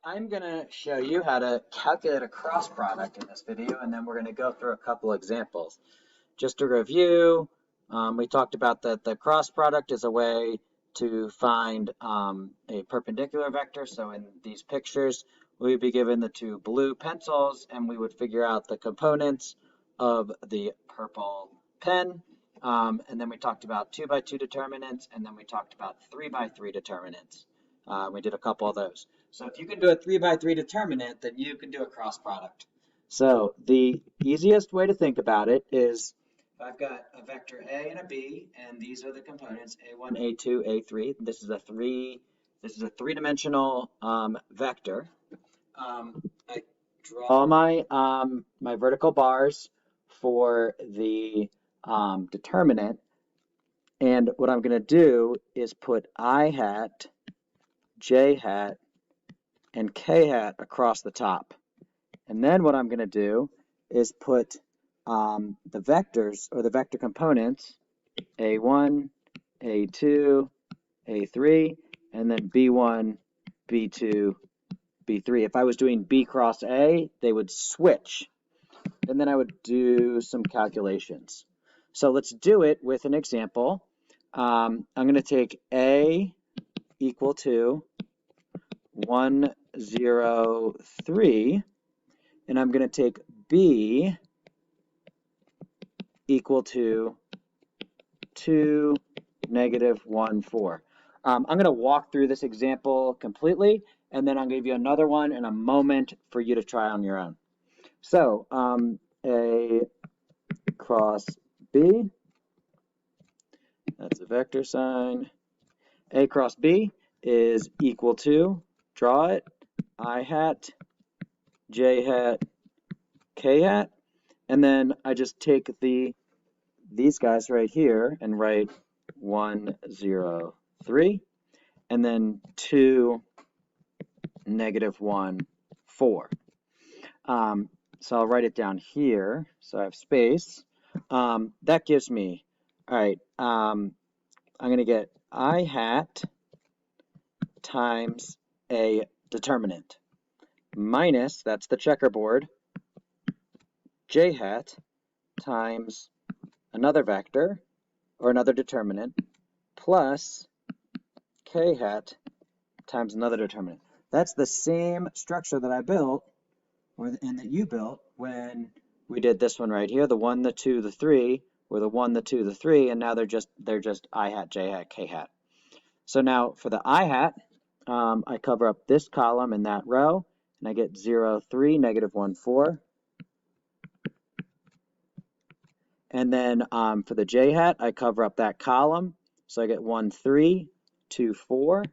I'm going to show you how to calculate a cross product in this video, and then we're going to go through a couple examples. Just to review, we talked about that the cross product is a way to find a perpendicular vector. So in these pictures, we would be given the two blue pencils, and we would figure out the components of the purple pen. And then we talked about 2 by 2 determinants, and then we talked about 3 by 3 determinants. We did a couple of those. So if you can do a 3 by 3 determinant, then you can do a cross product. So the easiest way to think about it is I've got a vector A and a B, and these are the components A1, A2, A3. This is a three-dimensional vector. I draw my vertical bars for the determinant, and what I'm going to do is put I hat, J hat, and K hat across the top. And then what I'm going to do is put the vectors or the vector components A1, A2, A3, and then B1, B2, B3. If I was doing B cross A, they would switch. And then I would do some calculations. So let's do it with an example. I'm going to take A equal to 1, 0, 3, and I'm going to take B equal to 2, negative 1, 4. I'm going to walk through this example completely, and then I'll give you another one in a moment for you to try on your own. So A cross B, that's a vector sign. A cross B is equal to, draw it, I hat, J hat, K hat, and then I just take these guys right here and write 1, 0, 3, and then 2, negative 1, 4. So I'll write it down here, so I have space. That gives me, all right, I'm going to get I hat times a determinant minus, that's the checkerboard, J hat times another vector or another determinant plus K hat times another determinant. That's the same structure that I built and that you built when we did this one right here, the 1, the 2, the 3, or the 1, the 2, the 3, and now they're just I hat, J hat, K hat. So now for the I hat, I cover up this column and that row, and I get 0, 3, negative 1, 4. And then for the J hat, I cover up that column, so I get 1, 3, 2, 4.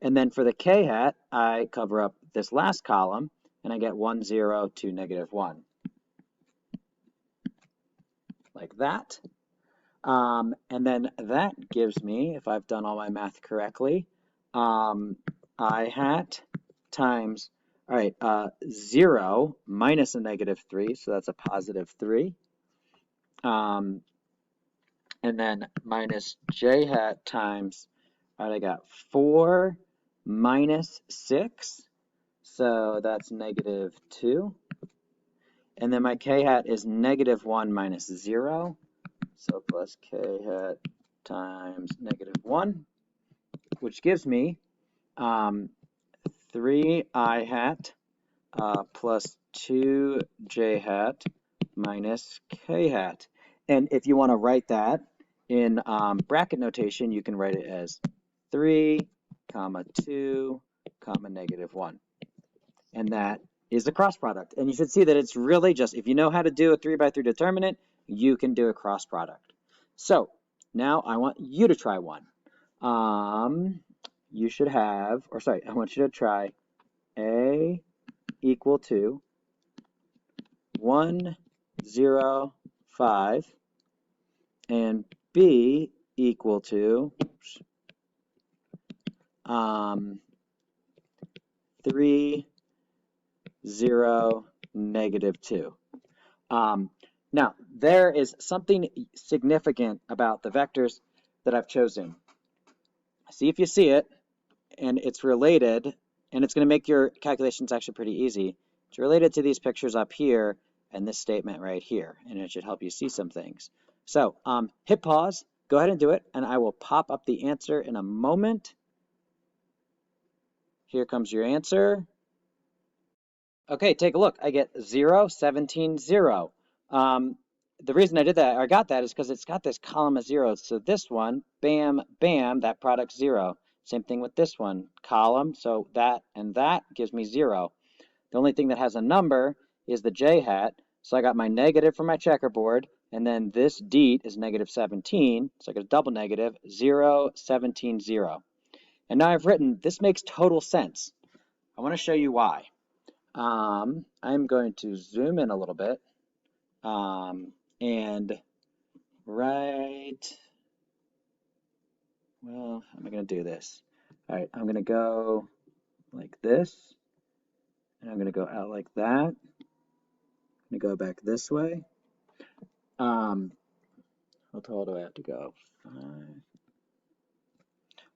And then for the K hat, I cover up this last column, and I get 1, 0, 2, negative 1. Like that. And then that gives me, if I've done all my math correctly, I hat times, all right, 0 minus a negative 3, so that's a positive 3. And then minus J hat times, all right, I got 4 minus 6, so that's negative 2. And then my K hat is negative 1 minus 0, so plus K hat times negative 1, which gives me 3 I hat plus 2 J hat minus K hat. And if you want to write that in bracket notation, you can write it as 3, comma 2, comma negative 1. And that is a cross product. And you should see that it's really just, if you know how to do a 3 by 3 determinant, you can do a cross product. So now I want you to try one. You should have, or sorry, I want you to try A equal to 1, 0, 5, and B equal to 3, 0, negative 2. Now, there is something significant about the vectors that I've chosen. See if you see it, and it's related, and it's going to make your calculations actually pretty easy. It's related to these pictures up here and this statement right here, and it should help you see some things. So hit pause, go ahead and do it, and I will pop up the answer in a moment. Here comes your answer. Okay, take a look. I get 0, 17, 0. The reason I did that, or I got that, is because it's got this column of zeros. So this one, bam, bam, that product's 0. Same thing with this one, column. So that and that gives me 0. The only thing that has a number is the j hat. So I got my negative for my checkerboard, and then this deet is negative 17. So I get a double negative, 0, 17, 0. And now I've written, this makes total sense. I want to show you why. I'm going to zoom in a little bit and write, well, how am I going to do this? All right, I'm going to go like this, and I'm going to go out like that. I'm going to go back this way. How tall do I have to go? 5.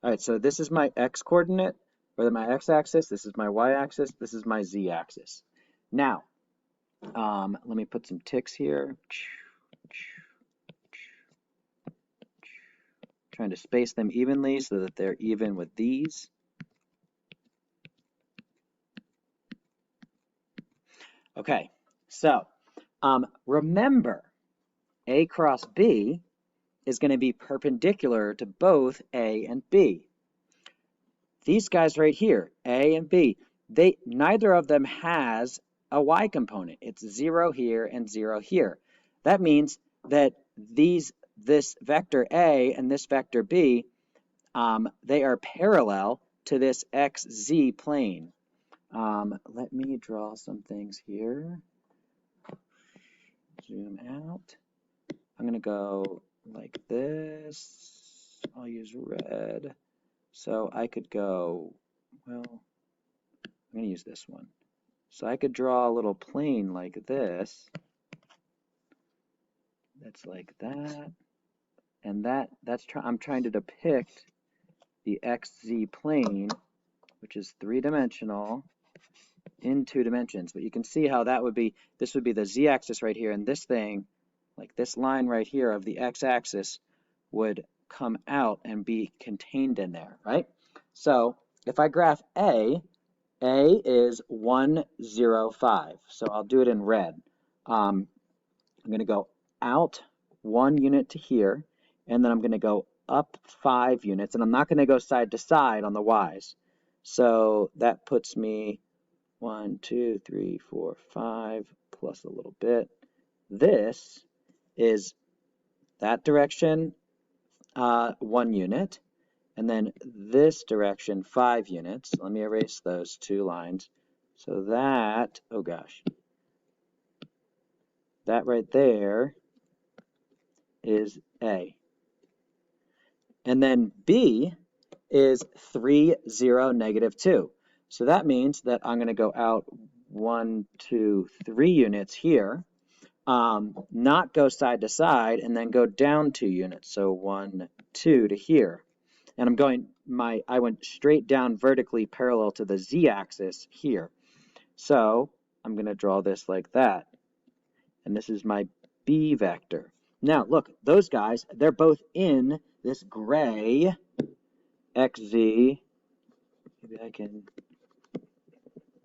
All right, so this is my x coordinate, or my x-axis. This is my y-axis. This is my z-axis. Now, let me put some ticks here. Trying to space them evenly so that they're even with these. Okay, so remember, A cross B is going to be perpendicular to both A and B. These guys right here, A and B, neither of them has a y component. It's 0 here and 0 here. That means that this vector A and this vector B, they are parallel to this xz plane. Let me draw some things here. Zoom out. I'm going to go like this. I'll use red. So I could go, well, I'm going to use this one. So I could draw a little plane like this. That's like that. And I'm trying to depict the xz plane, which is three-dimensional, in 2 dimensions. But you can see how this would be the z-axis right here, and this thing, like this line right here of the x-axis, would come out and be contained in there, right? So if I graph A is 1, 0, 5. So I'll do it in red. I'm going to go out 1 unit to here, and then I'm going to go up 5 units, and I'm not going to go side to side on the y's. So that puts me 1, 2, 3, 4, 5, plus a little bit. This is that direction, 1 unit, and then this direction, 5 units. Let me erase those 2 lines. So that, oh gosh, that right there is A. And then B is 3, 0, negative 2. So that means that I'm going to go out 1, 2, 3 units here, not go side to side, and then go down 2 units. So 1, 2 to here. And I went straight down vertically parallel to the z-axis here. So I'm going to draw this like that. And this is my B vector. Now, look, those guys, they're both in this gray xz. Maybe I can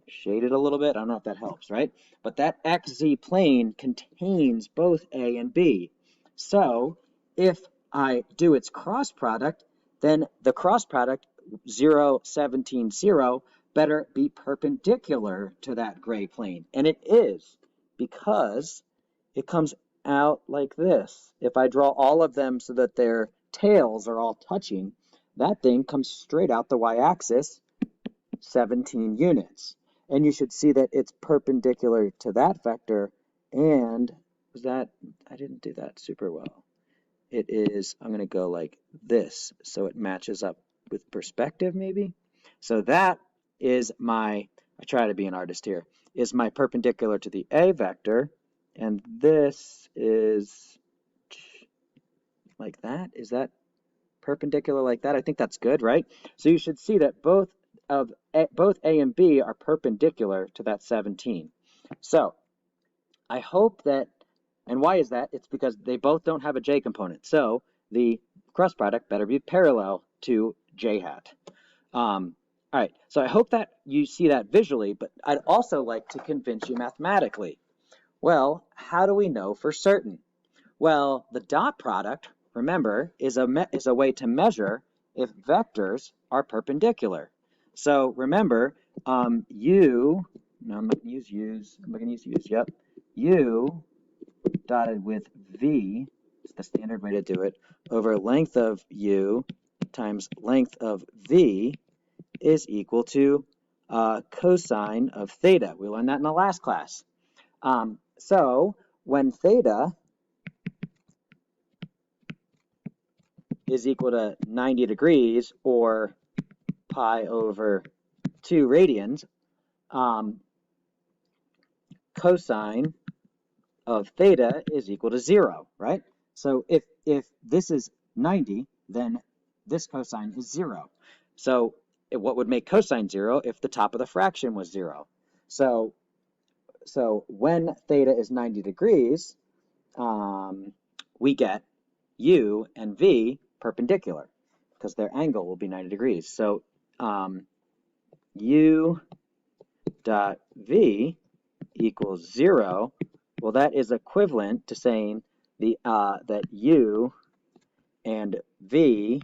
shade it a little bit. I don't know if that helps, right? But that xz plane contains both A and B. So if I do its cross product, then the cross product, 0, 17, 0, better be perpendicular to that gray plane. And it is, because it comes out like this. If I draw all of them so that their tails are all touching, that thing comes straight out the y-axis, 17 units. And you should see that it's perpendicular to that vector, and I didn't do that super well. It is, I'm going to go like this, so it matches up with perspective maybe. So that is I try to be an artist here, is my perpendicular to the A vector, and this is like that. Is that perpendicular like that? I think that's good, right? So you should see that both of both A and B are perpendicular to that 17. So I hope that, and why is that? It's because they both don't have a j component. So the cross product better be parallel to j hat. All right, so I hope that you see that visually, but I'd also like to convince you mathematically. Well, how do we know for certain? Well, the dot product, remember, is a way to measure if vectors are perpendicular. So remember, u, no, I'm not going to use u's, I'm going to use u's, yep. U dotted with v, it's the standard way to do it, over length of u times length of v is equal to cosine of theta. We learned that in the last class. So when theta is equal to 90 degrees or pi over 2 radians, cosine of theta is equal to 0, right? So if this is 90, then this cosine is 0. So what would make cosine 0 if the top of the fraction was 0? So when theta is 90 degrees, we get u and v perpendicular because their angle will be 90 degrees. So u dot v equals 0. Well, that is equivalent to saying that u and v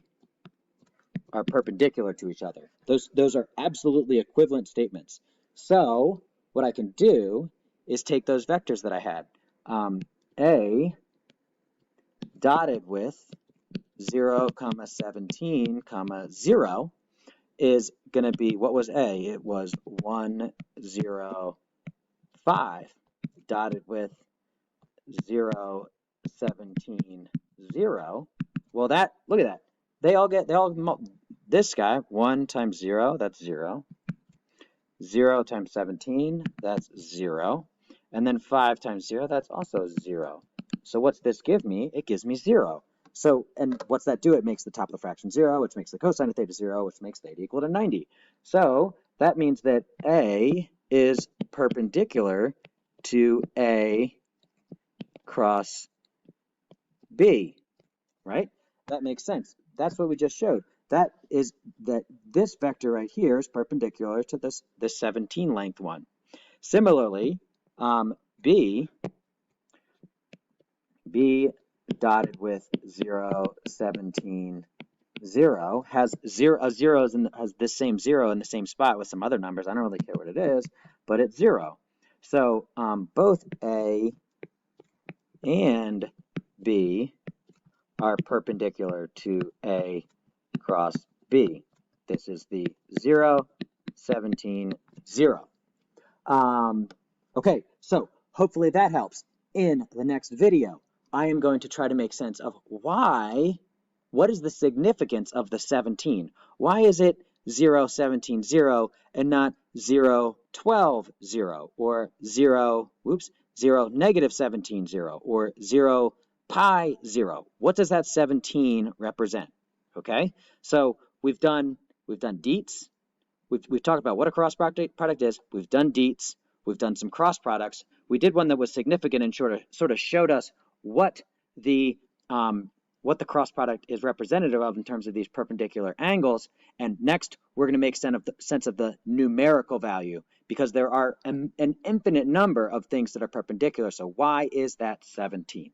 are perpendicular to each other. Those are absolutely equivalent statements. So what I can do is take those vectors that I had. A dotted with 0, 17, 0 is going to be, what was A? It was 1, 0, 5 dotted with 0, 17, 0. Well, look at that. This guy, 1 times 0, that's 0. 0 times 17, that's 0. And then 5 times 0, that's also 0. So what's this give me? It gives me 0. So, and what's that do? It makes the top of the fraction 0, which makes the cosine of theta 0, which makes theta equal to 90. So that means that A is perpendicular to A cross B, right? That makes sense. That's what we just showed. That is that this vector right here is perpendicular to this 17 length one. Similarly, B dotted with 0, 17, 0 has has this same 0 in the same spot with some other numbers. I don't really care what it is, but it's 0. So both A and B are perpendicular to A cross B. This is the 0, 17, 0. Okay, so hopefully that helps. In the next video, I am going to try to make sense of what is the significance of the 17? Why is it 0, 17, 0 and not 0, 12, 0 or 0, negative 17, 0 or 0, pi 0? What does that 17 represent? Okay, so we've done deets. We've talked about what a cross product is. We've done deets. We've done some cross products. We did one that was significant and sort of showed us what the cross product is representative of in terms of these perpendicular angles. And next, we're going to make sense of the numerical value because there are an infinite number of things that are perpendicular. So why is that 17?